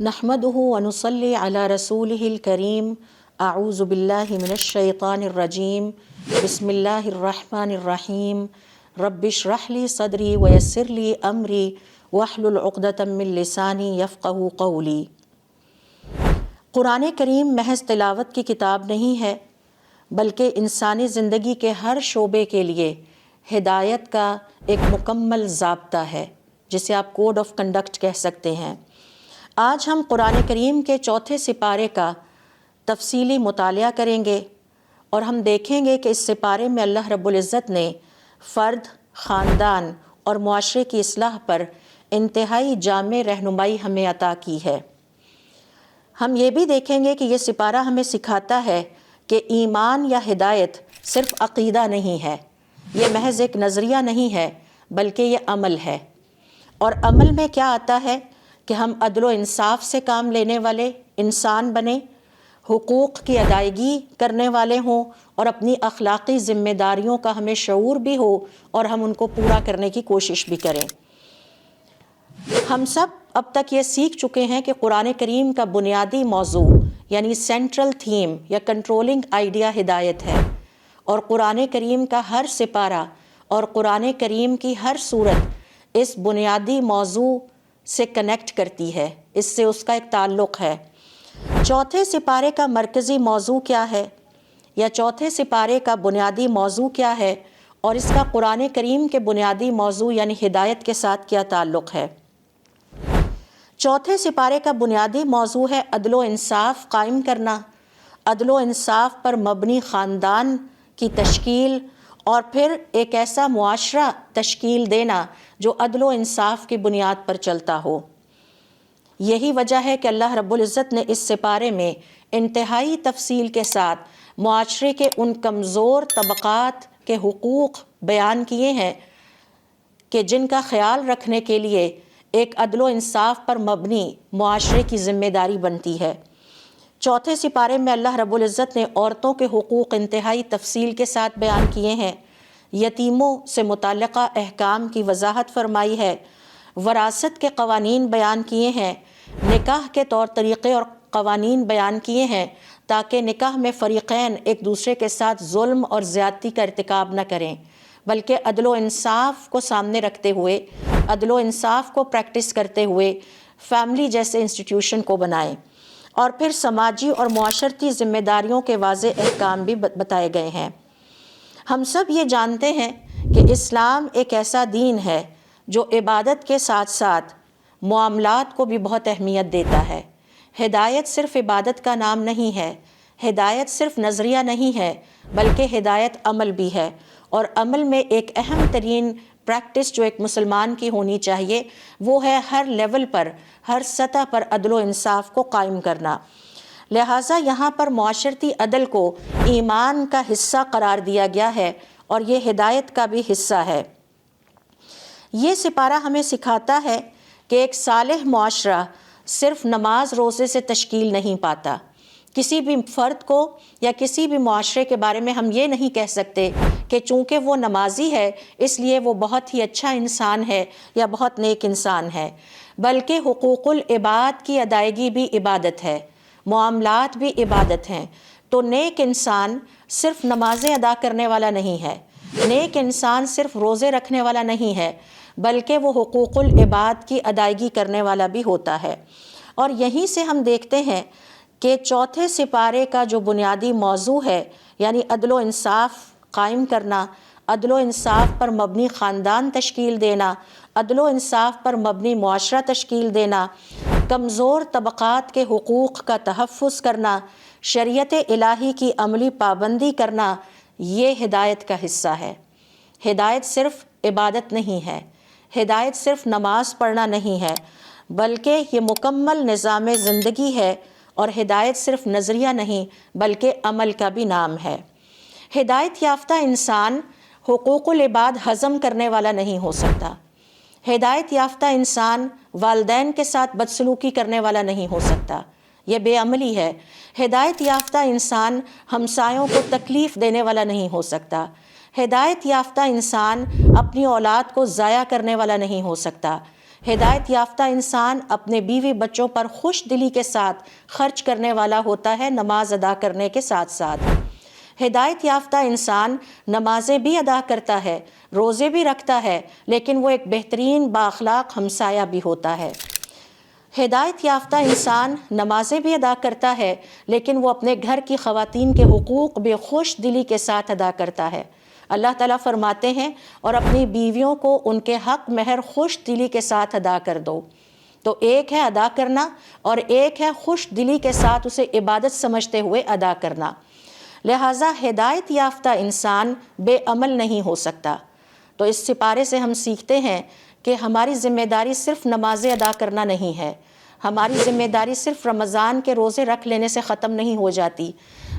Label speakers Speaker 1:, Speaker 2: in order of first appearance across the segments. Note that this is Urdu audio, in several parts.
Speaker 1: نحمده ونصلي على رسوله الكريم اعوذ باللہ من الشیطان الرجیم بسم اللہ الرحمن الرحیم رب اشرح لي صدری ویسر لي امری واحلل عقدۃ من لسانی یفقہوا قولی۔ قرآن کریم محض تلاوت کی کتاب نہیں ہے، بلکہ انسانی زندگی کے ہر شعبے کے لیے ہدایت کا ایک مکمل ضابطہ ہے، جسے آپ کوڈ آف کنڈکٹ کہہ سکتے ہیں۔ آج ہم قرآن کریم کے چوتھے سپارے کا تفصیلی مطالعہ کریں گے اور ہم دیکھیں گے کہ اس سپارے میں اللہ رب العزت نے فرد، خاندان اور معاشرے کی اصلاح پر انتہائی جامع رہنمائی ہمیں عطا کی ہے۔ ہم یہ بھی دیکھیں گے کہ یہ سپارہ ہمیں سکھاتا ہے کہ ایمان یا ہدایت صرف عقیدہ نہیں ہے، یہ محض ایک نظریہ نہیں ہے، بلکہ یہ عمل ہے۔ اور عمل میں کیا آتا ہے کہ ہم عدل و انصاف سے کام لینے والے انسان بنیں، حقوق کی ادائیگی کرنے والے ہوں اور اپنی اخلاقی ذمہ داریوں کا ہمیں شعور بھی ہو اور ہم ان کو پورا کرنے کی کوشش بھی کریں۔ ہم سب اب تک یہ سیکھ چکے ہیں کہ قرآن کریم کا بنیادی موضوع یعنی سینٹرل تھیم یا کنٹرولنگ آئیڈیا ہدایت ہے، اور قرآن کریم کا ہر سپارہ اور قرآن کریم کی ہر سورت اس بنیادی موضوع سے کنیکٹ کرتی ہے، اس سے اس کا ایک تعلق ہے۔ چوتھے سپارے کا مرکزی موضوع کیا ہے، یا چوتھے سپارے کا بنیادی موضوع کیا ہے، اور اس کا قرآن کریم کے بنیادی موضوع یعنی ہدایت کے ساتھ کیا تعلق ہے۔ چوتھے سپارے کا بنیادی موضوع ہے عدل و انصاف قائم کرنا، عدل و انصاف پر مبنی خاندان کی تشکیل، اور پھر ایک ایسا معاشرہ تشکیل دینا جو عدل و انصاف کی بنیاد پر چلتا ہو۔ یہی وجہ ہے کہ اللہ رب العزت نے اس سپارے میں انتہائی تفصیل کے ساتھ معاشرے کے ان کمزور طبقات کے حقوق بیان کیے ہیں کہ جن کا خیال رکھنے کے لیے ایک عدل و انصاف پر مبنی معاشرے کی ذمہ داری بنتی ہے۔ چوتھے سپارے میں اللہ رب العزت نے عورتوں کے حقوق انتہائی تفصیل کے ساتھ بیان کیے ہیں، یتیموں سے متعلقہ احکام کی وضاحت فرمائی ہے، وراثت کے قوانین بیان کیے ہیں، نکاح کے طور طریقے اور قوانین بیان کیے ہیں تاکہ نکاح میں فریقین ایک دوسرے کے ساتھ ظلم اور زیادتی کا ارتکاب نہ کریں، بلکہ عدل و انصاف کو سامنے رکھتے ہوئے، عدل و انصاف کو پریکٹس کرتے ہوئے فیملی جیسے انسٹیٹیوشن کو بنائیں۔ اور پھر سماجی اور معاشرتی ذمہ داریوں کے واضح احکام بھی بتائے گئے ہیں۔ ہم سب یہ جانتے ہیں کہ اسلام ایک ایسا دین ہے جو عبادت کے ساتھ ساتھ معاملات کو بھی بہت اہمیت دیتا ہے۔ ہدایت صرف عبادت کا نام نہیں ہے، ہدایت صرف نظریہ نہیں ہے، بلکہ ہدایت عمل بھی ہے، اور عمل میں ایک اہم ترین پریکٹس جو ایک مسلمان کی ہونی چاہیے وہ ہے ہر لیول پر، ہر سطح پر عدل و انصاف کو قائم کرنا۔ لہٰذا یہاں پر معاشرتی عدل کو ایمان کا حصہ قرار دیا گیا ہے اور یہ ہدایت کا بھی حصہ ہے۔ یہ سپارہ ہمیں سکھاتا ہے کہ ایک صالح معاشرہ صرف نماز روزے سے تشکیل نہیں پاتا۔ کسی بھی فرد کو یا کسی بھی معاشرے کے بارے میں ہم یہ نہیں کہہ سکتے کہ چونکہ وہ نمازی ہے اس لیے وہ بہت ہی اچھا انسان ہے یا بہت نیک انسان ہے، بلکہ حقوق العباد کی ادائیگی بھی عبادت ہے، معاملات بھی عبادت ہیں۔ تو نیک انسان صرف نمازیں ادا کرنے والا نہیں ہے، نیک انسان صرف روزے رکھنے والا نہیں ہے، بلکہ وہ حقوق العباد کی ادائیگی کرنے والا بھی ہوتا ہے۔ اور یہیں سے ہم دیکھتے ہیں کہ چوتھے سپارے کا جو بنیادی موضوع ہے یعنی عدل و انصاف قائم کرنا، عدل و انصاف پر مبنی خاندان تشکیل دینا، عدل و انصاف پر مبنی معاشرہ تشکیل دینا، کمزور طبقات کے حقوق کا تحفظ کرنا، شریعت الہی کی عملی پابندی کرنا، یہ ہدایت کا حصہ ہے۔ ہدایت صرف عبادت نہیں ہے، ہدایت صرف نماز پڑھنا نہیں ہے، بلکہ یہ مکمل نظام زندگی ہے، اور ہدایت صرف نظریہ نہیں بلکہ عمل کا بھی نام ہے۔ ہدایت یافتہ انسان حقوق العباد ہضم کرنے والا نہیں ہو سکتا، ہدایت یافتہ انسان والدین کے ساتھ بدسلوکی کرنے والا نہیں ہو سکتا، یہ بے عملی ہے۔ ہدایت یافتہ انسان ہمسایوں کو تکلیف دینے والا نہیں ہو سکتا، ہدایت یافتہ انسان اپنی اولاد کو ضائع کرنے والا نہیں ہو سکتا، ہدایت یافتہ انسان اپنے بیوی بچوں پر خوش دلی کے ساتھ خرچ کرنے والا ہوتا ہے، نماز ادا کرنے کے ساتھ ساتھ۔ ہدایت یافتہ انسان نمازیں بھی ادا کرتا ہے، روزے بھی رکھتا ہے، لیکن وہ ایک بہترین بااخلاق ہمسایہ بھی ہوتا ہے۔ ہدایت یافتہ انسان نمازیں بھی ادا کرتا ہے، لیکن وہ اپنے گھر کی خواتین کے حقوق بے خوش دلی کے ساتھ ادا کرتا ہے۔ اللہ تعالیٰ فرماتے ہیں اور اپنی بیویوں کو ان کے حق مہر خوش دلی کے ساتھ ادا کر دو۔ تو ایک ہے ادا کرنا اور ایک ہے خوش دلی کے ساتھ اسے عبادت سمجھتے ہوئے ادا کرنا۔ لہٰذا ہدایت یافتہ انسان بے عمل نہیں ہو سکتا۔ تو اس سپارے سے ہم سیکھتے ہیں کہ ہماری ذمہ داری صرف نمازیں ادا کرنا نہیں ہے، ہماری ذمہ داری صرف رمضان کے روزے رکھ لینے سے ختم نہیں ہو جاتی،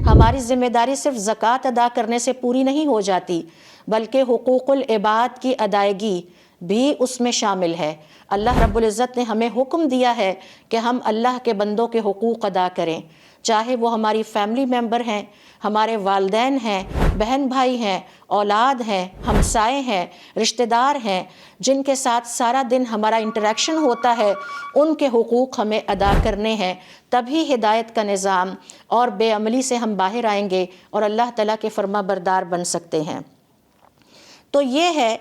Speaker 1: ہماری ذمہ داری صرف زکوٰۃ ادا کرنے سے پوری نہیں ہو جاتی، بلکہ حقوق العباد کی ادائیگی بھی اس میں شامل ہے۔ اللہ رب العزت نے ہمیں حکم دیا ہے کہ ہم اللہ کے بندوں کے حقوق ادا کریں، چاہے وہ ہماری فیملی ممبر ہیں، ہمارے والدین ہیں، بہن بھائی ہیں، اولاد ہیں، ہمسائے ہیں، رشتہ دار ہیں، جن کے ساتھ سارا دن ہمارا انٹریکشن ہوتا ہے، ان کے حقوق ہمیں ادا کرنے ہیں۔ تبھی ہدایت کا نظام اور بے عملی سے ہم باہر آئیں گے اور اللہ تعالیٰ کے فرما بردار بن سکتے ہیں۔ تو یہ ہے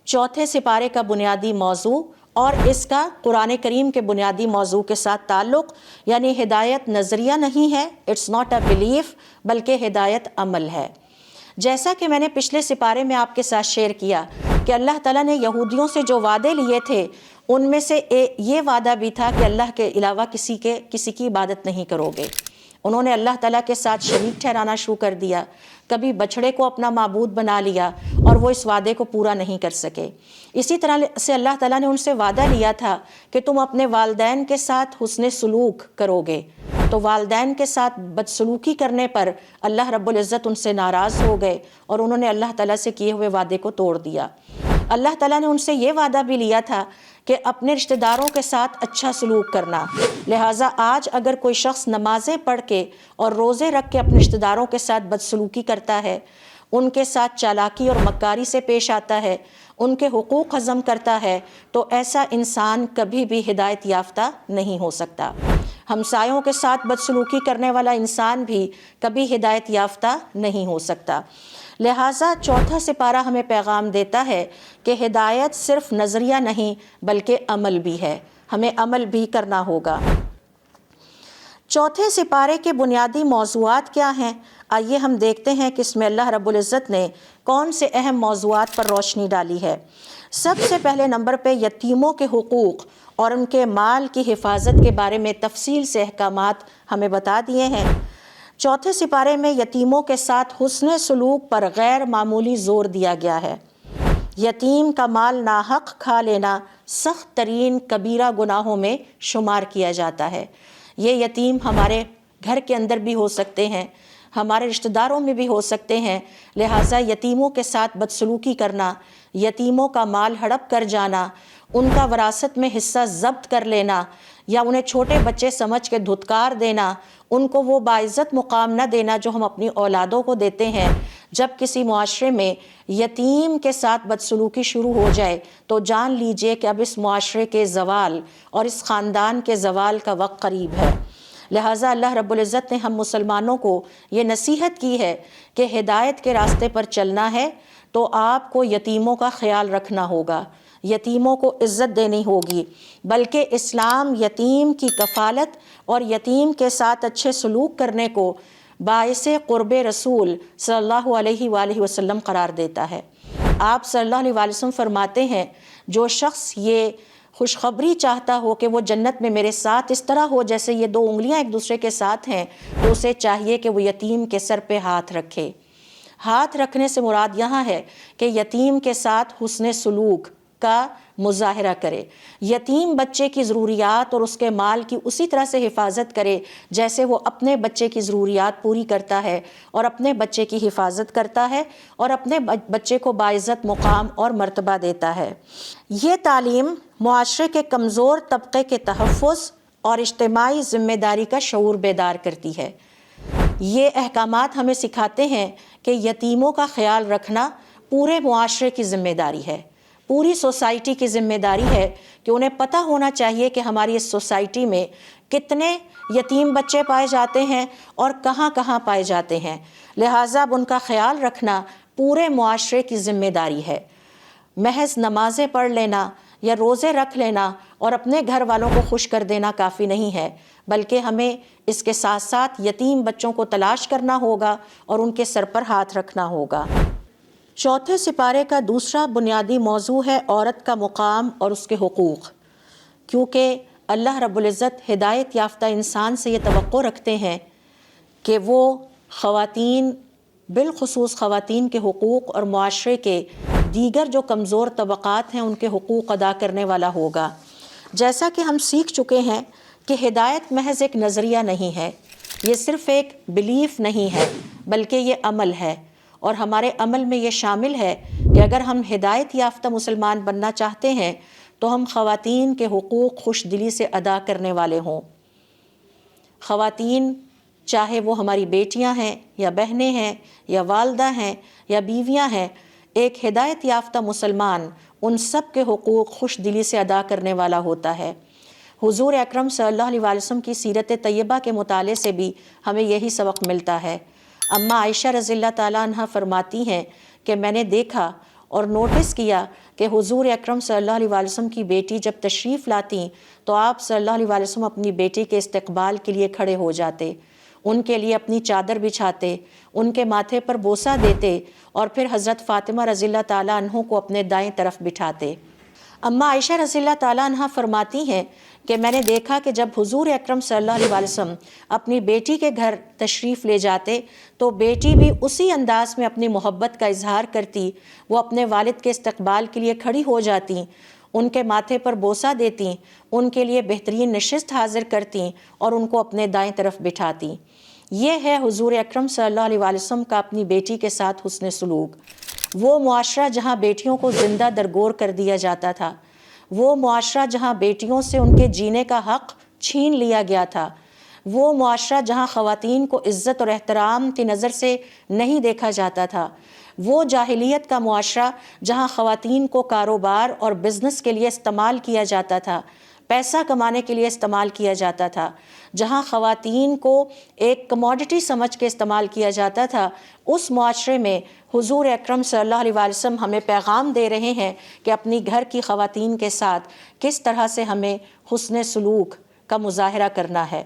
Speaker 1: چوتھے سپارے کا بنیادی موضوع اور اس کا قرآن کریم کے بنیادی موضوع کے ساتھ تعلق، یعنی ہدایت نظریہ نہیں ہے، اٹس ناٹ اے بلیف، بلکہ ہدایت عمل ہے۔ جیسا کہ میں نے پچھلے سپارے میں آپ کے ساتھ شیئر کیا کہ اللہ تعالیٰ نے یہودیوں سے جو وعدے لیے تھے ان میں سے یہ وعدہ بھی تھا کہ اللہ کے علاوہ کسی کی عبادت نہیں کرو گے۔ انہوں نے اللہ تعالیٰ کے ساتھ شریک ٹھہرانا شروع کر دیا، کبھی بچھڑے کو اپنا معبود بنا لیا اور وہ اس وعدے کو پورا نہیں کر سکے۔ اسی طرح سے اللہ تعالیٰ نے ان سے وعدہ لیا تھا کہ تم اپنے والدین کے ساتھ حسن سلوک کرو گے، تو والدین کے ساتھ بدسلوکی کرنے پر اللہ رب العزت ان سے ناراض ہو گئے اور انہوں نے اللہ تعالیٰ سے کیے ہوئے وعدے کو توڑ دیا۔ اللہ تعالیٰ نے ان سے یہ وعدہ بھی لیا تھا کہ اپنے رشتہ داروں کے ساتھ اچھا سلوک کرنا۔ لہٰذا آج اگر کوئی شخص نمازیں پڑھ کے اور روزے رکھ کے اپنے رشتہ داروں کے ساتھ بدسلوکی کرتا ہے، ان کے ساتھ چالاکی اور مکاری سے پیش آتا ہے، ان کے حقوق ہضم کرتا ہے، تو ایسا انسان کبھی بھی ہدایت یافتہ نہیں ہو سکتا۔ ہمسایوں کے ساتھ بدسلوکی کرنے والا انسان بھی کبھی ہدایت یافتہ نہیں ہو سکتا۔ لہٰذا چوتھا سپارہ ہمیں پیغام دیتا ہے کہ ہدایت صرف نظریہ نہیں بلکہ عمل بھی ہے، ہمیں عمل بھی کرنا ہوگا۔ چوتھے سپارے کے بنیادی موضوعات کیا ہیں؟ آئیے ہم دیکھتے ہیں کہ اس میں اللہ رب العزت نے کون سے اہم موضوعات پر روشنی ڈالی ہے۔ سب سے پہلے نمبر پہ یتیموں کے حقوق اور ان کے مال کی حفاظت کے بارے میں تفصیل سے احکامات ہمیں بتا دیے ہیں۔ چوتھے سپارے میں یتیموں کے ساتھ حسن سلوک پر غیر معمولی زور دیا گیا ہے۔ یتیم کا مال ناحق کھا لینا سخت ترین کبیرہ گناہوں میں شمار کیا جاتا ہے۔ یہ یتیم ہمارے گھر کے اندر بھی ہو سکتے ہیں، ہمارے رشتہ داروں میں بھی ہو سکتے ہیں، لہٰذا یتیموں کے ساتھ بدسلوکی کرنا، یتیموں کا مال ہڑپ کر جانا، ان کا وراثت میں حصہ ضبط کر لینا یا انہیں چھوٹے بچے سمجھ کے دھتکار دینا، ان کو وہ باعزت مقام نہ دینا جو ہم اپنی اولادوں کو دیتے ہیں۔ جب کسی معاشرے میں یتیم کے ساتھ بدسلوکی شروع ہو جائے تو جان لیجئے کہ اب اس معاشرے کے زوال اور اس خاندان کے زوال کا وقت قریب ہے۔ لہٰذا اللہ رب العزت نے ہم مسلمانوں کو یہ نصیحت کی ہے کہ ہدایت کے راستے پر چلنا ہے تو آپ کو یتیموں کا خیال رکھنا ہوگا، یتیموں کو عزت دینی ہوگی، بلکہ اسلام یتیم کی کفالت اور یتیم کے ساتھ اچھے سلوک کرنے کو باعث قرب رسول صلی اللہ علیہ وآلہ وسلم قرار دیتا ہے۔ آپ صلی اللہ علیہ وآلہ وسلم فرماتے ہیں جو شخص یہ خوشخبری چاہتا ہو کہ وہ جنت میں میرے ساتھ اس طرح ہو جیسے یہ دو انگلیاں ایک دوسرے کے ساتھ ہیں، تو اسے چاہیے کہ وہ یتیم کے سر پہ ہاتھ رکھے۔ ہاتھ رکھنے سے مراد یہاں ہے کہ یتیم کے ساتھ حسن سلوک کا مظاہرہ کرے، یتیم بچے کی ضروریات اور اس کے مال کی اسی طرح سے حفاظت کرے جیسے وہ اپنے بچے کی ضروریات پوری کرتا ہے اور اپنے بچے کی حفاظت کرتا ہے اور اپنے بچے کو باعزت مقام اور مرتبہ دیتا ہے۔ یہ تعلیم معاشرے کے کمزور طبقے کے تحفظ اور اجتماعی ذمہ داری کا شعور بیدار کرتی ہے۔ یہ احکامات ہمیں سکھاتے ہیں کہ یتیموں کا خیال رکھنا پورے معاشرے کی ذمہ داری ہے، پوری سوسائٹی کی ذمہ داری ہے کہ انہیں پتہ ہونا چاہیے کہ ہماری اس سوسائٹی میں کتنے یتیم بچے پائے جاتے ہیں اور کہاں کہاں پائے جاتے ہیں، لہٰذا اب ان کا خیال رکھنا پورے معاشرے کی ذمہ داری ہے۔ محض نمازیں پڑھ لینا یا روزے رکھ لینا اور اپنے گھر والوں کو خوش کر دینا کافی نہیں ہے، بلکہ ہمیں اس کے ساتھ ساتھ یتیم بچوں کو تلاش کرنا ہوگا اور ان کے سر پر ہاتھ رکھنا ہوگا۔ چوتھے سپارے کا دوسرا بنیادی موضوع ہے عورت کا مقام اور اس کے حقوق، کیونکہ اللہ رب العزت ہدایت یافتہ انسان سے یہ توقع رکھتے ہیں کہ وہ خواتین، بالخصوص خواتین کے حقوق اور معاشرے کے دیگر جو کمزور طبقات ہیں ان کے حقوق ادا کرنے والا ہوگا۔ جیسا کہ ہم سیکھ چکے ہیں کہ ہدایت محض ایک نظریہ نہیں ہے، یہ صرف ایک بلیف نہیں ہے، بلکہ یہ عمل ہے، اور ہمارے عمل میں یہ شامل ہے کہ اگر ہم ہدایت یافتہ مسلمان بننا چاہتے ہیں تو ہم خواتین کے حقوق خوش دلی سے ادا کرنے والے ہوں۔ خواتین چاہے وہ ہماری بیٹیاں ہیں یا بہنیں ہیں یا والدہ ہیں یا بیویاں ہیں، ایک ہدایت یافتہ مسلمان ان سب کے حقوق خوش دلی سے ادا کرنے والا ہوتا ہے۔ حضور اکرم صلی اللہ علیہ وسلم کی سیرت طیبہ کے مطالعے سے بھی ہمیں یہی سبق ملتا ہے۔ اماں عائشہ رضی اللہ تعالیٰ عنہ فرماتی ہیں کہ میں نے دیکھا اور نوٹس کیا کہ حضور اکرم صلی اللہ علیہ وسلم کی بیٹی جب تشریف لاتی تو آپ صلی اللہ علیہ وسلم اپنی بیٹی کے استقبال کے لیے کھڑے ہو جاتے، ان کے لیے اپنی چادر بچھاتے، ان کے ماتھے پر بوسہ دیتے اور پھر حضرت فاطمہ رضی اللہ تعالیٰ عنہ کو اپنے دائیں طرف بٹھاتے۔ اماں عائشہ رضی اللہ تعالیٰ عنہ فرماتی ہیں کہ میں نے دیکھا کہ جب حضور اکرم صلی اللہ علیہ وسلم اپنی بیٹی کے گھر تشریف لے جاتے تو بیٹی بھی اسی انداز میں اپنی محبت کا اظہار کرتی، وہ اپنے والد کے استقبال کے لیے کھڑی ہو جاتی، ان کے ماتھے پر بوسہ دیتی، ان کے لیے بہترین نشست حاضر کرتی اور ان کو اپنے دائیں طرف بٹھاتی۔ یہ ہے حضور اکرم صلی اللہ علیہ وسلم کا اپنی بیٹی کے ساتھ حسن سلوک۔ وہ معاشرہ جہاں بیٹیوں کو زندہ درگور کر دیا جاتا تھا، وہ معاشرہ جہاں بیٹیوں سے ان کے جینے کا حق چھین لیا گیا تھا، وہ معاشرہ جہاں خواتین کو عزت اور احترام کی نظر سے نہیں دیکھا جاتا تھا، وہ جاہلیت کا معاشرہ جہاں خواتین کو کاروبار اور بزنس کے لیے استعمال کیا جاتا تھا، پیسہ کمانے کے لیے استعمال کیا جاتا تھا، جہاں خواتین کو ایک کموڈٹی سمجھ کے استعمال کیا جاتا تھا، اس معاشرے میں حضور اکرم صلی اللہ علیہ وسلم ہمیں پیغام دے رہے ہیں کہ اپنی گھر کی خواتین کے ساتھ کس طرح سے ہمیں حسن سلوک کا مظاہرہ کرنا ہے۔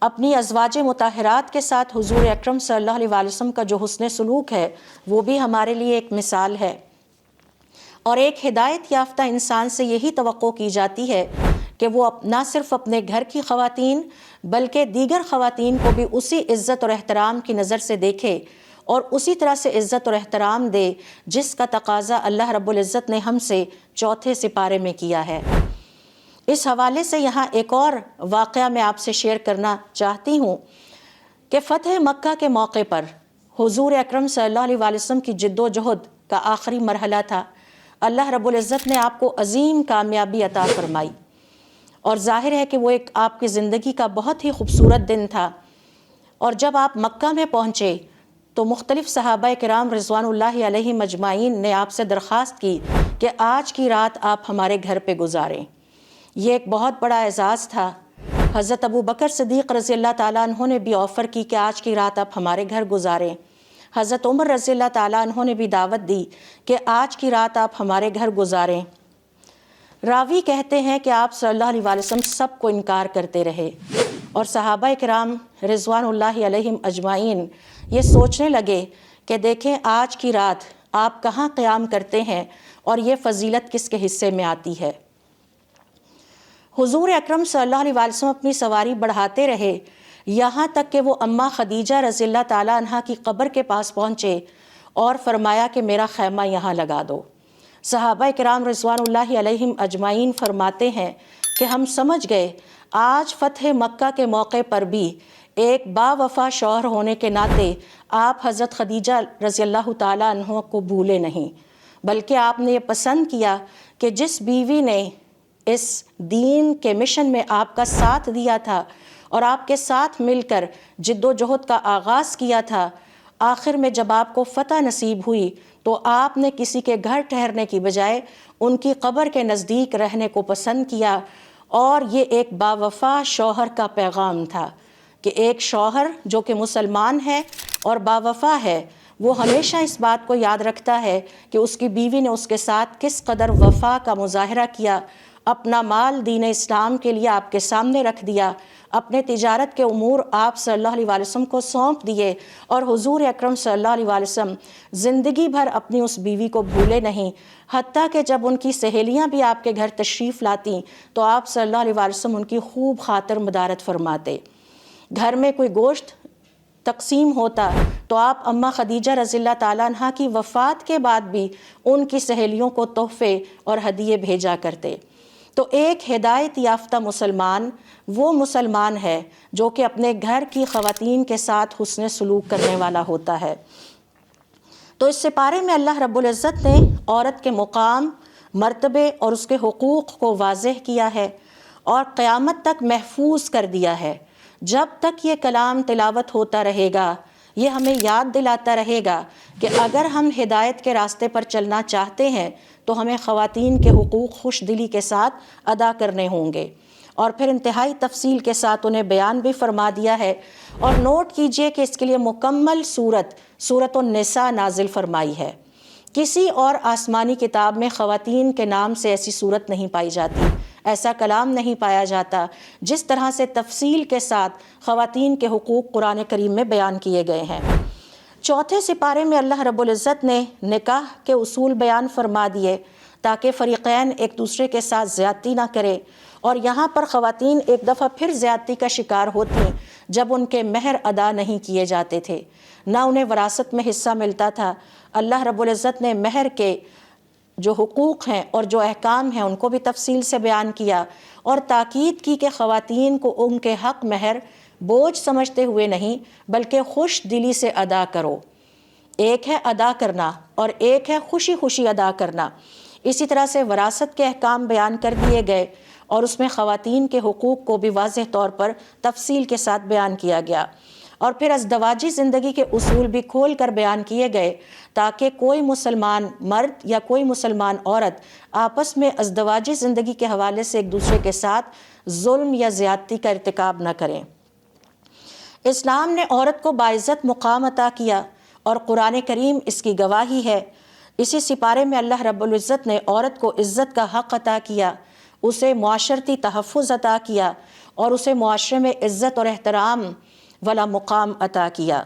Speaker 1: اپنی ازواج مطہرات کے ساتھ حضور اکرم صلی اللہ علیہ وسلم کا جو حسن سلوک ہے وہ بھی ہمارے لیے ایک مثال ہے، اور ایک ہدایت یافتہ انسان سے یہی توقع کی جاتی ہے کہ وہ نہ صرف اپنے گھر کی خواتین بلکہ دیگر خواتین کو بھی اسی عزت اور احترام کی نظر سے دیکھے اور اسی طرح سے عزت اور احترام دے جس کا تقاضا اللہ رب العزت نے ہم سے چوتھے سپارے میں کیا ہے۔ اس حوالے سے یہاں ایک اور واقعہ میں آپ سے شیئر کرنا چاہتی ہوں کہ فتح مکہ کے موقع پر حضور اکرم صلی اللہ علیہ وسلم کی جد و جہد کا آخری مرحلہ تھا۔ اللہ رب العزت نے آپ کو عظیم کامیابی عطا فرمائی، اور ظاہر ہے کہ وہ ایک آپ کی زندگی کا بہت ہی خوبصورت دن تھا۔ اور جب آپ مکہ میں پہنچے تو مختلف صحابہ کرام رضوان اللہ علیہم اجمعین نے آپ سے درخواست کی کہ آج کی رات آپ ہمارے گھر پہ گزاریں۔ یہ ایک بہت بڑا اعزاز تھا۔ حضرت ابو بکر صدیق رضی اللہ تعالیٰ عنہ نے بھی آفر کی کہ آج کی رات آپ ہمارے گھر گزاریں۔ حضرت عمر رضی اللہ تعالیٰ عنہ نے بھی دعوت دی کہ آج کی رات آپ ہمارے گھر گزاریں۔ راوی کہتے ہیں کہ آپ صلی اللہ علیہ وسلم سب کو انکار کرتے رہے، اور صحابہ کرام رضوان اللہ علیہم اجمعین یہ سوچنے لگے کہ دیکھیں آج کی رات آپ کہاں قیام کرتے ہیں اور یہ فضیلت کس کے حصے میں آتی ہے۔ حضور اکرم صلی اللہ علیہ وسلم اپنی سواری بڑھاتے رہے یہاں تک کہ وہ اماں خدیجہ رضی اللہ تعالیٰ عنہ کی قبر کے پاس پہنچے اور فرمایا کہ میرا خیمہ یہاں لگا دو۔ صحابہ کرام رضوان اللہ علیہم اجمعین فرماتے ہیں کہ ہم سمجھ گئے آج فتح مکہ کے موقع پر بھی ایک با وفا شوہر ہونے کے ناطے آپ حضرت خدیجہ رضی اللہ تعالیٰ عنہ کو بھولے نہیں، بلکہ آپ نے یہ پسند کیا کہ جس بیوی نے اس دین کے مشن میں آپ کا ساتھ دیا تھا اور آپ کے ساتھ مل کر جد و جہد کا آغاز کیا تھا، آخر میں جب آپ کو فتح نصیب ہوئی تو آپ نے کسی کے گھر ٹھہرنے کی بجائے ان کی قبر کے نزدیک رہنے کو پسند کیا، اور یہ ایک باوفا شوہر کا پیغام تھا کہ ایک شوہر جو کہ مسلمان ہے اور باوفا ہے، وہ ہمیشہ اس بات کو یاد رکھتا ہے کہ اس کی بیوی نے اس کے ساتھ کس قدر وفا کا مظاہرہ کیا، اپنا مال دین اسلام کے لیے آپ کے سامنے رکھ دیا، اپنے تجارت کے امور آپ صلی اللہ علیہ وآلہ وسلم کو سونپ دیے، اور حضور اکرم صلی اللہ علیہ وآلہ وسلم زندگی بھر اپنی اس بیوی کو بھولے نہیں، حتیٰ کہ جب ان کی سہیلیاں بھی آپ کے گھر تشریف لاتی تو آپ صلی اللہ علیہ وآلہ وسلم ان کی خوب خاطر مدارت فرماتے۔ گھر میں کوئی گوشت تقسیم ہوتا تو آپ اماں خدیجہ رضی اللہ تعالیٰ عنہ کی وفات کے بعد بھی ان کی سہیلیوں کو تحفے اور ہدیے بھیجا کرتے۔ تو ایک ہدایت یافتہ مسلمان وہ مسلمان ہے جو کہ اپنے گھر کی خواتین کے ساتھ حسن سلوک کرنے والا ہوتا ہے۔ تو اس سپارے میں اللہ رب العزت نے عورت کے مقام، مرتبے اور اس کے حقوق کو واضح کیا ہے اور قیامت تک محفوظ کر دیا ہے۔ جب تک یہ کلام تلاوت ہوتا رہے گا، یہ ہمیں یاد دلاتا رہے گا کہ اگر ہم ہدایت کے راستے پر چلنا چاہتے ہیں تو ہمیں خواتین کے حقوق خوش دلی کے ساتھ ادا کرنے ہوں گے، اور پھر انتہائی تفصیل کے ساتھ انہیں بیان بھی فرما دیا ہے۔ اور نوٹ کیجئے کہ اس کے لیے مکمل سورۃ النساء نازل فرمائی ہے۔ کسی اور آسمانی کتاب میں خواتین کے نام سے ایسی صورت نہیں پائی جاتی، ایسا کلام نہیں پایا جاتا جس طرح سے تفصیل کے ساتھ خواتین کے حقوق قرآن کریم میں بیان کیے گئے ہیں۔ چوتھے سپارے میں اللہ رب العزت نے نکاح کے اصول بیان فرما دیے تاکہ فریقین ایک دوسرے کے ساتھ زیادتی نہ کرے، اور یہاں پر خواتین ایک دفعہ پھر زیادتی کا شکار ہوتی جب ان کے مہر ادا نہیں کیے جاتے تھے، نہ انہیں وراثت میں حصہ ملتا تھا۔ اللہ رب العزت نے مہر کے جو حقوق ہیں اور جو احکام ہیں ان کو بھی تفصیل سے بیان کیا، اور تاکید کی کہ خواتین کو ان کے حق مہر بوجھ سمجھتے ہوئے نہیں بلکہ خوش دلی سے ادا کرو۔ ایک ہے ادا کرنا اور ایک ہے خوشی خوشی ادا کرنا۔ اسی طرح سے وراثت کے احکام بیان کر دیے گئے اور اس میں خواتین کے حقوق کو بھی واضح طور پر تفصیل کے ساتھ بیان کیا گیا، اور پھر ازدواجی زندگی کے اصول بھی کھول کر بیان کیے گئے تاکہ کوئی مسلمان مرد یا کوئی مسلمان عورت آپس میں ازدواجی زندگی کے حوالے سے ایک دوسرے کے ساتھ ظلم یا زیادتی کا ارتکاب نہ کریں۔ اسلام نے عورت کو باعزت مقام عطا کیا اور قرآن کریم اس کی گواہی ہے۔ اسی سپارے میں اللہ رب العزت نے عورت کو عزت کا حق عطا کیا، اسے معاشرتی تحفظ عطا کیا اور اسے معاشرے میں عزت اور احترام والا مقام عطا کیا۔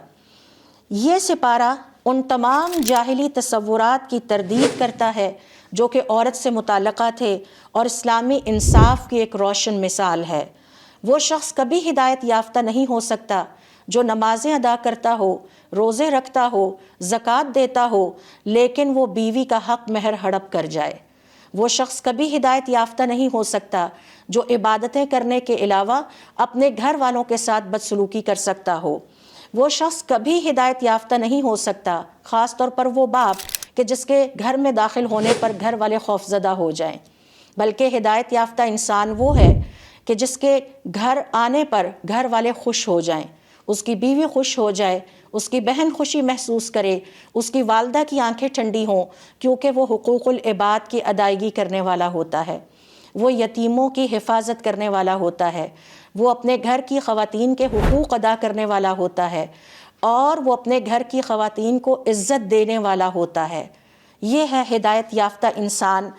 Speaker 1: یہ سپارہ ان تمام جاہلی تصورات کی تردید کرتا ہے جو کہ عورت سے متعلقہ تھے، اور اسلامی انصاف کی ایک روشن مثال ہے۔ وہ شخص کبھی ہدایت یافتہ نہیں ہو سکتا جو نمازیں ادا کرتا ہو، روزے رکھتا ہو، زکوٰۃ دیتا ہو، لیکن وہ بیوی کا حق مہر ہڑپ کر جائے۔ وہ شخص کبھی ہدایت یافتہ نہیں ہو سکتا جو عبادتیں کرنے کے علاوہ اپنے گھر والوں کے ساتھ بدسلوکی کر سکتا ہو۔ وہ شخص کبھی ہدایت یافتہ نہیں ہو سکتا، خاص طور پر وہ باپ کہ جس کے گھر میں داخل ہونے پر گھر والے خوفزدہ ہو جائیں، بلکہ ہدایت یافتہ انسان وہ ہے کہ جس کے گھر آنے پر گھر والے خوش ہو جائیں، اس کی بیوی خوش ہو جائے، اس کی بہن خوشی محسوس کرے، اس کی والدہ کی آنکھیں ٹھنڈی ہوں، کیونکہ وہ حقوق العباد کی ادائیگی کرنے والا ہوتا ہے، وہ یتیموں کی حفاظت کرنے والا ہوتا ہے، وہ اپنے گھر کی خواتین کے حقوق ادا کرنے والا ہوتا ہے، اور وہ اپنے گھر کی خواتین کو عزت دینے والا ہوتا ہے۔ یہ ہے ہدایت یافتہ انسان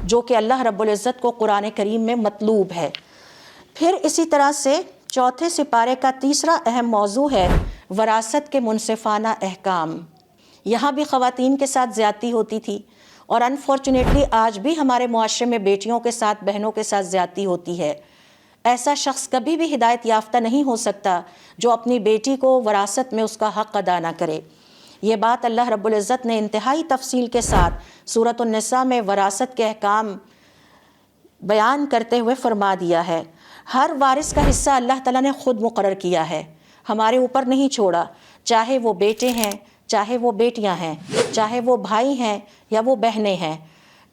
Speaker 1: جو کہ اللہ رب العزت کو قرآن کریم میں مطلوب ہے۔ پھر اسی طرح سے چوتھے سپارے کا تیسرا اہم موضوع ہے وراثت کے منصفانہ احکام۔ یہاں بھی خواتین کے ساتھ زیادتی ہوتی تھی، اور انفارچونیٹلی آج بھی ہمارے معاشرے میں بیٹیوں کے ساتھ، بہنوں کے ساتھ زیادتی ہوتی ہے۔ ایسا شخص کبھی بھی ہدایت یافتہ نہیں ہو سکتا جو اپنی بیٹی کو وراثت میں اس کا حق ادا نہ کرے۔ یہ بات اللہ رب العزت نے انتہائی تفصیل کے ساتھ سورۃ النساء میں وراثت کے احکام بیان کرتے ہوئے فرما دیا ہے۔ ہر وارث کا حصہ اللہ تعالیٰ نے خود مقرر کیا ہے، ہمارے اوپر نہیں چھوڑا، چاہے وہ بیٹے ہیں، چاہے وہ بیٹیاں ہیں، چاہے وہ بھائی ہیں یا وہ بہنیں ہیں،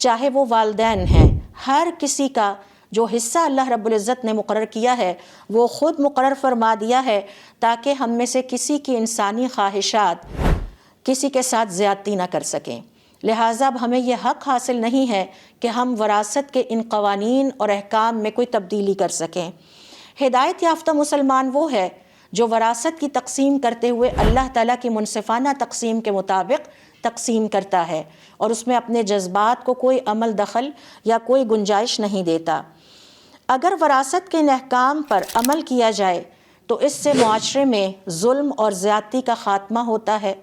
Speaker 1: چاہے وہ والدین ہیں، ہر کسی کا جو حصہ اللہ رب العزت نے مقرر کیا ہے وہ خود مقرر فرما دیا ہے تاکہ ہم میں سے کسی کی انسانی خواہشات کسی کے ساتھ زیادتی نہ کر سکیں۔ لہٰذا اب ہمیں یہ حق حاصل نہیں ہے کہ ہم وراثت کے ان قوانین اور احکام میں کوئی تبدیلی کر سکیں۔ ہدایت یافتہ مسلمان وہ ہے جو وراثت کی تقسیم کرتے ہوئے اللہ تعالیٰ کی منصفانہ تقسیم کے مطابق تقسیم کرتا ہے اور اس میں اپنے جذبات کو کوئی عمل دخل یا کوئی گنجائش نہیں دیتا۔ اگر وراثت کے ان احکام پر عمل کیا جائے تو اس سے معاشرے میں ظلم اور زیادتی کا خاتمہ ہوتا ہے،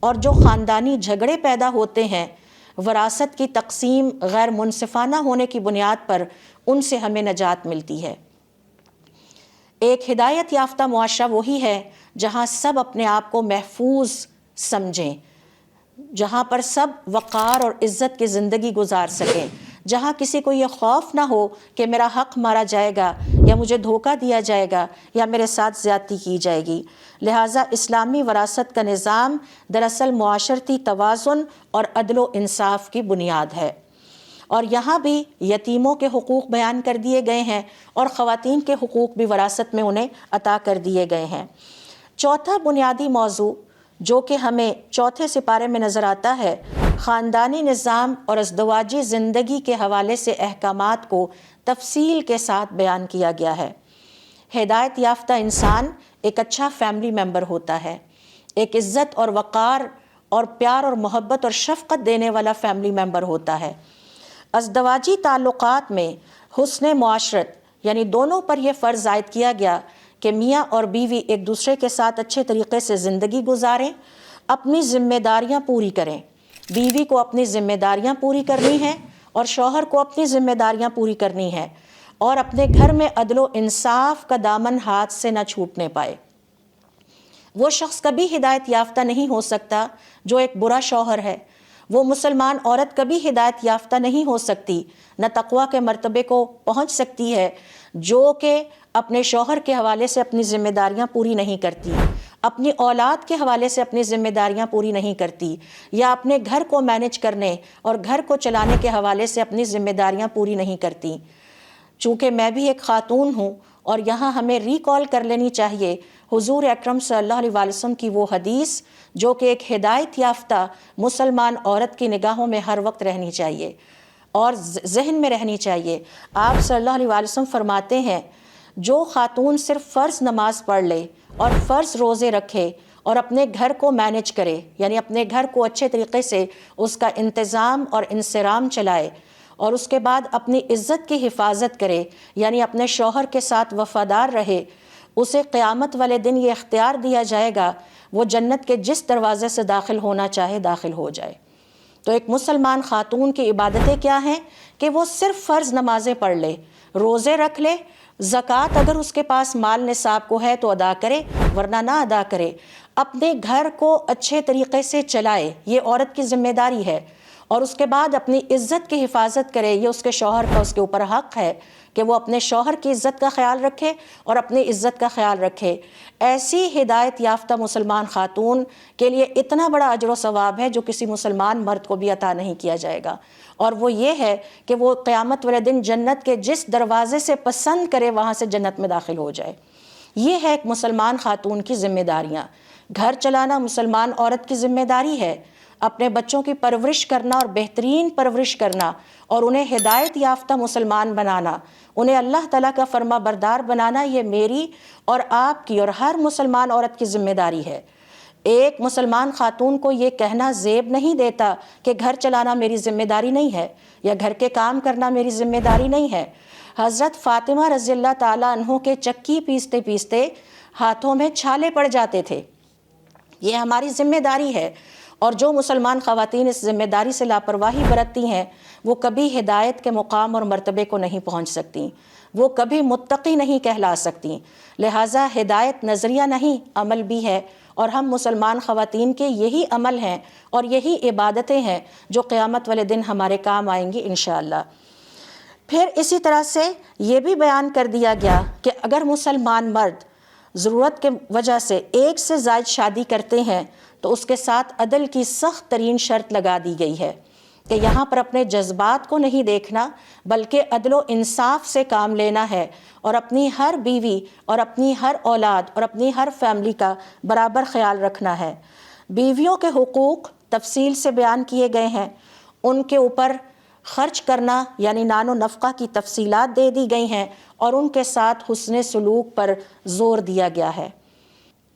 Speaker 1: اور جو خاندانی جھگڑے پیدا ہوتے ہیں وراثت کی تقسیم غیر منصفانہ ہونے کی بنیاد پر، ان سے ہمیں نجات ملتی ہے۔ ایک ہدایت یافتہ معاشرہ وہی ہے جہاں سب اپنے آپ کو محفوظ سمجھیں، جہاں پر سب وقار اور عزت کی زندگی گزار سکیں، جہاں کسی کو یہ خوف نہ ہو کہ میرا حق مارا جائے گا یا مجھے دھوکہ دیا جائے گا یا میرے ساتھ زیادتی کی جائے گی۔ لہٰذا اسلامی وراثت کا نظام دراصل معاشرتی توازن اور عدل و انصاف کی بنیاد ہے، اور یہاں بھی یتیموں کے حقوق بیان کر دیے گئے ہیں اور خواتین کے حقوق بھی وراثت میں انہیں عطا کر دیے گئے ہیں۔ چوتھا بنیادی موضوع جو کہ ہمیں چوتھے سپارے میں نظر آتا ہے، خاندانی نظام اور ازدواجی زندگی کے حوالے سے احکامات کو تفصیل کے ساتھ بیان کیا گیا ہے۔ ہدایت یافتہ انسان ایک اچھا فیملی ممبر ہوتا ہے، ایک عزت اور وقار اور پیار اور محبت اور شفقت دینے والا فیملی ممبر ہوتا ہے۔ ازدواجی تعلقات میں حسن معاشرت یعنی دونوں پر یہ فرض عائد کیا گیا کہ میاں اور بیوی ایک دوسرے کے ساتھ اچھے طریقے سے زندگی گزاریں، اپنی ذمہ داریاں پوری کریں۔ بیوی کو اپنی ذمہ داریاں پوری کرنی ہیں اور شوہر کو اپنی ذمہ داریاں پوری کرنی ہیں، اور اپنے گھر میں عدل و انصاف کا دامن ہاتھ سے نہ چھوٹنے پائے۔ وہ شخص کبھی ہدایت یافتہ نہیں ہو سکتا جو ایک برا شوہر ہے۔ وہ مسلمان عورت کبھی ہدایت یافتہ نہیں ہو سکتی، نہ تقویٰ کے مرتبے کو پہنچ سکتی ہے، جو کہ اپنے شوہر کے حوالے سے اپنی ذمہ داریاں پوری نہیں کرتی، اپنی اولاد کے حوالے سے اپنی ذمہ داریاں پوری نہیں کرتی، یا اپنے گھر کو مینج کرنے اور گھر کو چلانے کے حوالے سے اپنی ذمہ داریاں پوری نہیں کرتی۔ چونکہ میں بھی ایک خاتون ہوں، اور یہاں ہمیں ریکال کر لینی چاہیے حضور اکرم صلی اللہ علیہ وسلم کی وہ حدیث جو کہ ایک ہدایت یافتہ مسلمان عورت کی نگاہوں میں ہر وقت رہنی چاہیے اور ذہن میں رہنی چاہیے۔ آپ صلی اللہ علیہ وسلم فرماتے ہیں، جو خاتون صرف فرض نماز پڑھ لے اور فرض روزے رکھے اور اپنے گھر کو مینج کرے، یعنی اپنے گھر کو اچھے طریقے سے اس کا انتظام اور انصرام چلائے، اور اس کے بعد اپنی عزت کی حفاظت کرے، یعنی اپنے شوہر کے ساتھ وفادار رہے، اسے قیامت والے دن یہ اختیار دیا جائے گا وہ جنت کے جس دروازے سے داخل ہونا چاہے داخل ہو جائے۔ تو ایک مسلمان خاتون کی عبادتیں کیا ہیں کہ وہ صرف فرض نمازیں پڑھ لے، روزے رکھ لے، زکوٰۃ اگر اس کے پاس مال نصاب کو ہے تو ادا کرے، ورنہ نہ ادا کرے، اپنے گھر کو اچھے طریقے سے چلائے، یہ عورت کی ذمہ داری ہے، اور اس کے بعد اپنی عزت کی حفاظت کرے، یہ اس کے شوہر کا اس کے اوپر حق ہے کہ وہ اپنے شوہر کی عزت کا خیال رکھے اور اپنی عزت کا خیال رکھے۔ ایسی ہدایت یافتہ مسلمان خاتون کے لیے اتنا بڑا اجر و ثواب ہے جو کسی مسلمان مرد کو بھی عطا نہیں کیا جائے گا، اور وہ یہ ہے کہ وہ قیامت والے دن جنت کے جس دروازے سے پسند کرے وہاں سے جنت میں داخل ہو جائے۔ یہ ہے ایک مسلمان خاتون کی ذمہ داریاں۔ گھر چلانا مسلمان عورت کی ذمہ داری ہے، اپنے بچوں کی پرورش کرنا اور بہترین پرورش کرنا اور انہیں ہدایت یافتہ مسلمان بنانا، انہیں اللہ تعالیٰ کا فرما بردار بنانا، یہ میری اور آپ کی اور ہر مسلمان عورت کی ذمہ داری ہے۔ ایک مسلمان خاتون کو یہ کہنا زیب نہیں دیتا کہ گھر چلانا میری ذمہ داری نہیں ہے یا گھر کے کام کرنا میری ذمہ داری نہیں ہے۔ حضرت فاطمہ رضی اللہ تعالیٰ عنہ کے چکی پیستے پیستے ہاتھوں میں چھالے پڑ جاتے تھے، یہ ہماری ذمہ داری ہے، اور جو مسلمان خواتین اس ذمہ داری سے لاپرواہی برتتی ہیں وہ کبھی ہدایت کے مقام اور مرتبے کو نہیں پہنچ سکتی، وہ کبھی متقی نہیں کہلا سکتی۔ لہٰذا ہدایت نظریہ نہیں، عمل بھی ہے، اور ہم مسلمان خواتین کے یہی عمل ہیں اور یہی عبادتیں ہیں جو قیامت والے دن ہمارے کام آئیں گی انشاءاللہ۔ پھر اسی طرح سے یہ بھی بیان کر دیا گیا کہ اگر مسلمان مرد ضرورت کے وجہ سے ایک سے زائد شادی کرتے ہیں تو اس کے ساتھ عدل کی سخت ترین شرط لگا دی گئی ہے کہ یہاں پر اپنے جذبات کو نہیں دیکھنا بلکہ عدل و انصاف سے کام لینا ہے، اور اپنی ہر بیوی اور اپنی ہر اولاد اور اپنی ہر فیملی کا برابر خیال رکھنا ہے۔ بیویوں کے حقوق تفصیل سے بیان کیے گئے ہیں، ان کے اوپر خرچ کرنا یعنی نان و نفقہ کی تفصیلات دے دی گئی ہیں، اور ان کے ساتھ حسن سلوک پر زور دیا گیا ہے۔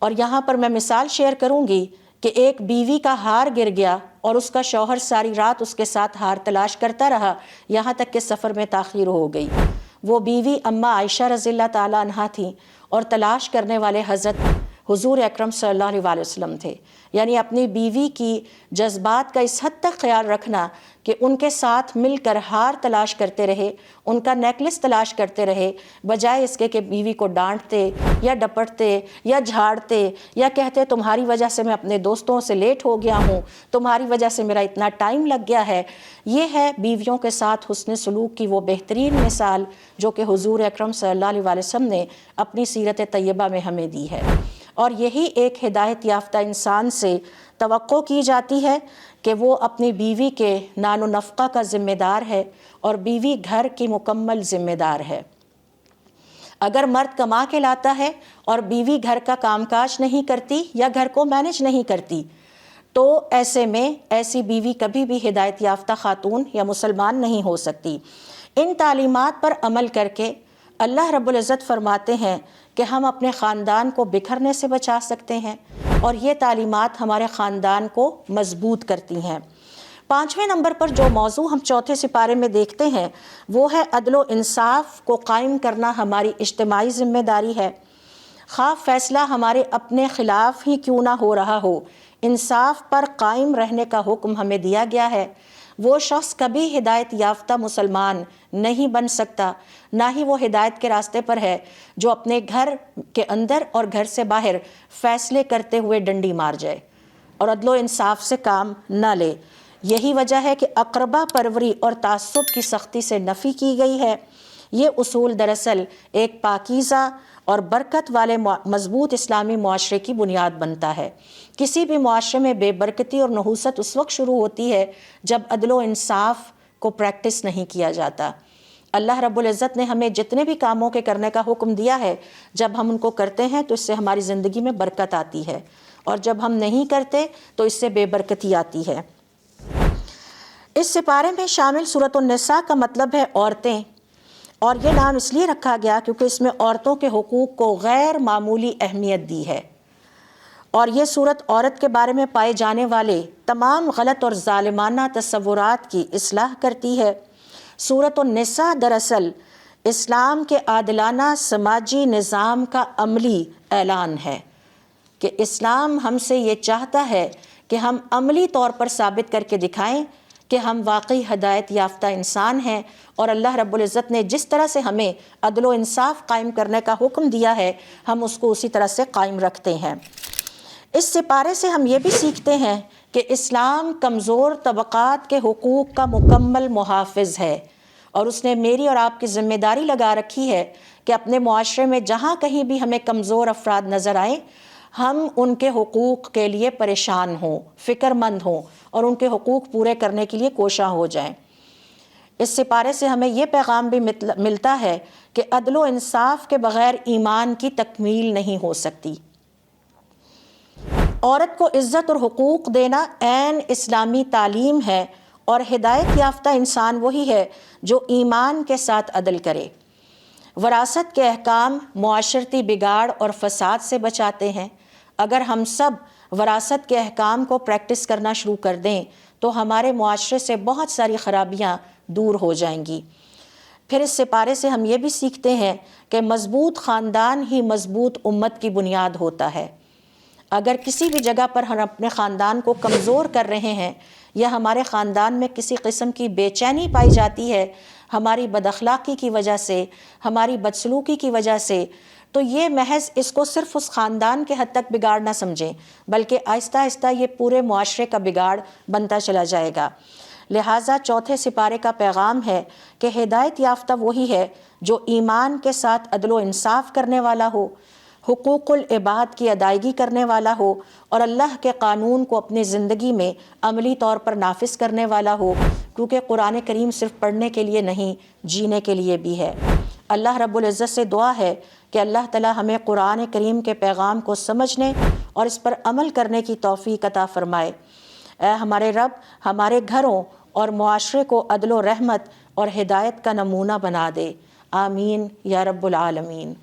Speaker 1: اور یہاں پر میں مثال شیئر کروں گی کہ ایک بیوی کا ہار گر گیا اور اس کا شوہر ساری رات اس کے ساتھ ہار تلاش کرتا رہا، یہاں تک کہ سفر میں تاخیر ہو گئی۔ وہ بیوی اماں عائشہ رضی اللہ تعالیٰ عنہا تھیں، اور تلاش کرنے والے حضرت حضور اکرم صلی اللہ علیہ وسلم تھے۔ یعنی اپنی بیوی کی جذبات کا اس حد تک خیال رکھنا کہ ان کے ساتھ مل کر ہار تلاش کرتے رہے، ان کا نیکلس تلاش کرتے رہے، بجائے اس کے کہ بیوی کو ڈانٹتے یا ڈپٹتے یا جھاڑتے یا کہتے تمہاری وجہ سے میں اپنے دوستوں سے لیٹ ہو گیا ہوں، تمہاری وجہ سے میرا اتنا ٹائم لگ گیا ہے۔ یہ ہے بیویوں کے ساتھ حسن سلوک کی وہ بہترین مثال جو کہ حضور اکرم صلی اللہ علیہ وسلم نے اپنی سیرت طیبہ میں ہمیں دی ہے۔ اور یہی ایک ہدایت یافتہ انسان سے توقع کی جاتی ہے کہ وہ اپنی بیوی کے نان و نفقہ کا ذمہ دار ہے، اور بیوی گھر کی مکمل ذمہ دار ہے۔ اگر مرد کما کے لاتا ہے اور بیوی گھر کا کام کاج نہیں کرتی یا گھر کو مینج نہیں کرتی، تو ایسے میں ایسی بیوی کبھی بھی ہدایت یافتہ خاتون یا مسلمان نہیں ہو سکتی۔ ان تعلیمات پر عمل کر کے اللہ رب العزت فرماتے ہیں کہ ہم اپنے خاندان کو بکھرنے سے بچا سکتے ہیں، اور یہ تعلیمات ہمارے خاندان کو مضبوط کرتی ہیں۔ 5ویں نمبر پر جو موضوع ہم چوتھے سپارے میں دیکھتے ہیں وہ ہے عدل و انصاف کو قائم کرنا ہماری اجتماعی ذمہ داری ہے۔ خواہ فیصلہ ہمارے اپنے خلاف ہی کیوں نہ ہو رہا ہو، انصاف پر قائم رہنے کا حکم ہمیں دیا گیا ہے۔ وہ شخص کبھی ہدایت یافتہ مسلمان نہیں بن سکتا، نہ ہی وہ ہدایت کے راستے پر ہے جو اپنے گھر کے اندر اور گھر سے باہر فیصلے کرتے ہوئے ڈنڈی مار جائے اور عدل و انصاف سے کام نہ لے۔ یہی وجہ ہے کہ اقربا پروری اور تعصب کی سختی سے نفی کی گئی ہے۔ یہ اصول دراصل ایک پاکیزہ اور برکت والے مضبوط اسلامی معاشرے کی بنیاد بنتا ہے۔ کسی بھی معاشرے میں بے برکتی اور نحوست اس وقت شروع ہوتی ہے جب عدل و انصاف کو پریکٹس نہیں کیا جاتا۔ اللہ رب العزت نے ہمیں جتنے بھی کاموں کے کرنے کا حکم دیا ہے، جب ہم ان کو کرتے ہیں تو اس سے ہماری زندگی میں برکت آتی ہے، اور جب ہم نہیں کرتے تو اس سے بے برکتی آتی ہے۔ اس سپارے میں شامل سورۃ النساء کا مطلب ہے عورتیں، اور یہ نام اس لیے رکھا گیا کیونکہ اس میں عورتوں کے حقوق کو غیر معمولی اہمیت دی ہے، اور یہ سورت عورت کے بارے میں پائے جانے والے تمام غلط اور ظالمانہ تصورات کی اصلاح کرتی ہے۔ سورۃ النساء دراصل اسلام کے عادلانہ سماجی نظام کا عملی اعلان ہے کہ اسلام ہم سے یہ چاہتا ہے کہ ہم عملی طور پر ثابت کر کے دکھائیں کہ ہم واقعی ہدایت یافتہ انسان ہیں، اور اللہ رب العزت نے جس طرح سے ہمیں عدل و انصاف قائم کرنے کا حکم دیا ہے ہم اس کو اسی طرح سے قائم رکھتے ہیں۔ اس سپارے سے ہم یہ بھی سیکھتے ہیں کہ اسلام کمزور طبقات کے حقوق کا مکمل محافظ ہے، اور اس نے میری اور آپ کی ذمہ داری لگا رکھی ہے کہ اپنے معاشرے میں جہاں کہیں بھی ہمیں کمزور افراد نظر آئیں ہم ان کے حقوق کے لیے پریشان ہوں، فکر مند ہوں، اور ان کے حقوق پورے کرنے کے لیے کوشاں ہو جائیں۔ اس سپارے سے ہمیں یہ پیغام بھی ملتا ہے کہ عدل و انصاف کے بغیر ایمان کی تکمیل نہیں ہو سکتی۔ عورت کو عزت اور حقوق دینا عین اسلامی تعلیم ہے، اور ہدایت یافتہ انسان وہی ہے جو ایمان کے ساتھ عدل کرے۔ وراثت کے احکام معاشرتی بگاڑ اور فساد سے بچاتے ہیں۔ اگر ہم سب وراثت کے احکام کو پریکٹس کرنا شروع کر دیں تو ہمارے معاشرے سے بہت ساری خرابیاں دور ہو جائیں گی۔ پھر اس سپارے سے ہم یہ بھی سیکھتے ہیں کہ مضبوط خاندان ہی مضبوط امت کی بنیاد ہوتا ہے۔ اگر کسی بھی جگہ پر ہم اپنے خاندان کو کمزور کر رہے ہیں یا ہمارے خاندان میں کسی قسم کی بے چینی پائی جاتی ہے ہماری بد اخلاقی کی وجہ سے، ہماری بدسلوکی کی وجہ سے، تو یہ محض اس کو صرف اس خاندان کے حد تک بگاڑ نہ سمجھیں، بلکہ آہستہ آہستہ یہ پورے معاشرے کا بگاڑ بنتا چلا جائے گا۔ لہٰذا چوتھے سپارے کا پیغام ہے کہ ہدایت یافتہ وہی ہے جو ایمان کے ساتھ عدل و انصاف کرنے والا ہو، حقوق العباد کی ادائیگی کرنے والا ہو، اور اللہ کے قانون کو اپنی زندگی میں عملی طور پر نافذ کرنے والا ہو، کیونکہ قرآن کریم صرف پڑھنے کے لیے نہیں، جینے کے لیے بھی ہے۔ اللہ رب العزت سے دعا ہے کہ اللہ تعالی ہمیں قرآن کریم کے پیغام کو سمجھنے اور اس پر عمل کرنے کی توفیق عطا فرمائے۔ اے ہمارے رب، ہمارے گھروں اور معاشرے کو عدل و رحمت اور ہدایت کا نمونہ بنا دے۔ آمین یا رب العالمین۔